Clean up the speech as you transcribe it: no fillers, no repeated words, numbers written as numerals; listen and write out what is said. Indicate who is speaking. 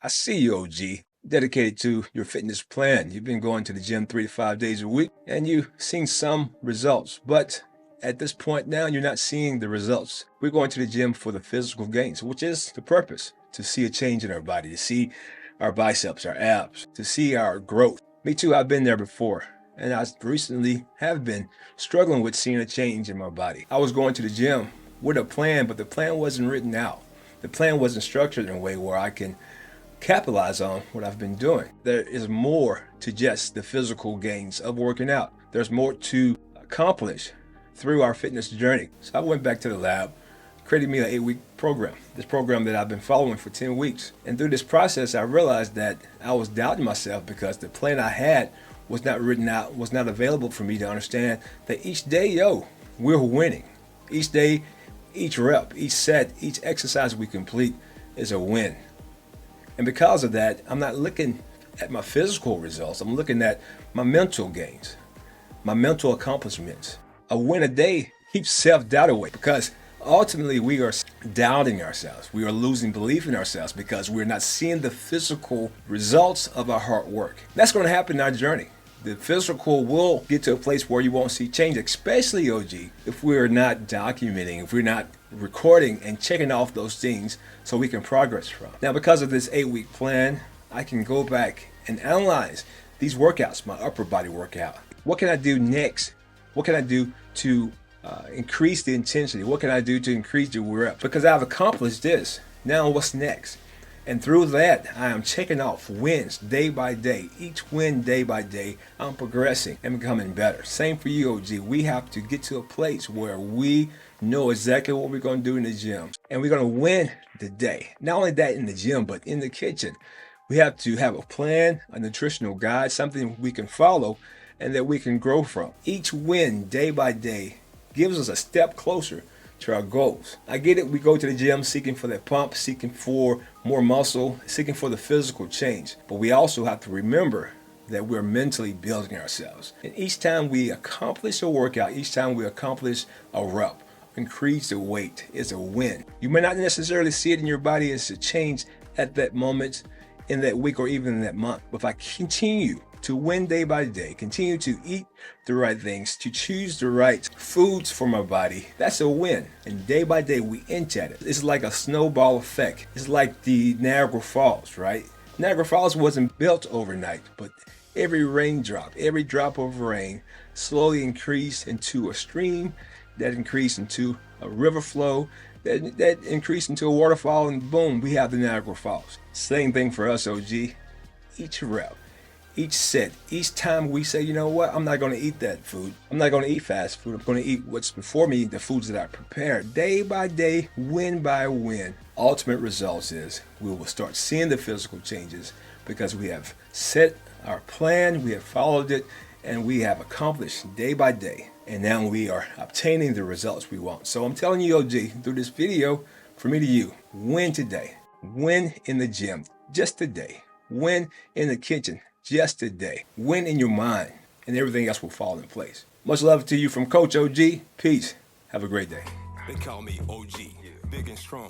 Speaker 1: I see you, OG, dedicated to your fitness plan. You've been going to the gym 3 to 5 days a week, and you've seen some results. But at this point now, you're not seeing the results. We're going to the gym for the physical gains, which is the purpose, to see a change in our body, to see our biceps, our abs, to see our growth. Me too, I've been there before. And I recently have been struggling with seeing a change in my body. I was going to the gym with a plan, but the plan wasn't written out. The plan wasn't structured in a way where I can capitalize on what I've been doing. There is more to just the physical gains of working out. There's more to accomplish through our fitness journey. So I went back to the lab, created me an 8-week program. This program that I've been following for 10 weeks. And through this process, I realized that I was doubting myself because the plan I had was not written out, was not available for me to understand that each day, we're winning. Each day, each rep, each set, each exercise we complete is a win. And because of that, I'm not looking at my physical results. I'm looking at my mental gains, my mental accomplishments. A win a day keeps self-doubt away because ultimately we are doubting ourselves. We are losing belief in ourselves because we're not seeing the physical results of our hard work. That's going to happen in our journey. The physical will get to a place where you won't see change, especially OG, if we're not documenting, if we're not recording and checking off those things so we can progress from. Now, because of this 8-week plan, I can go back and analyze these workouts, my upper body workout. What can I do next? What can I do to increase the intensity? What can I do to increase the rep? Because I've accomplished this. Now what's next? And through that, I am checking off wins day by day. Each win day by day, I'm progressing and becoming better. Same for you, OG. We have to get to a place where we know exactly what we're going to do in the gym. And we're going to win the day. Not only that in the gym, but in the kitchen. We have to have a plan, a nutritional guide, something we can follow and that we can grow from. Each win day by day gives us a step closer to our goals. I get it, we go to the gym seeking for that pump, seeking for more muscle, seeking for the physical change. But we also have to remember that we're mentally building ourselves. And each time we accomplish a workout, each time we accomplish a rep, increase the weight, is a win. You may not necessarily see it in your body as a change at that moment, in that week, or even in that month. But if I continue to win day by day, continue to eat the right things, to choose the right foods for my body, that's a win. And day by day, we inch at it. It's like a snowball effect. It's like the Niagara Falls, right? Niagara Falls wasn't built overnight, but every raindrop, every drop of rain slowly increased into a stream, that increased into a river flow, that increased into a waterfall, and boom, we have the Niagara Falls. Same thing for us, OG. Each rep, each set, each time we say, you know what, I'm not going to eat that food. I'm not going to eat fast food. I'm going to eat what's before me, the foods that I prepared. Day by day, win by win. Ultimate results is we will start seeing the physical changes because we have set our plan, we have followed it, and we have accomplished day by day. And now we are obtaining the results we want. So I'm telling you, OG, through this video, from me to you, win today. Win in the gym, just today. Win in the kitchen, just today. Win in your mind, and everything else will fall in place. Much love to you from Coach OG. Peace. Have a great day.
Speaker 2: They call me OG, big and strong.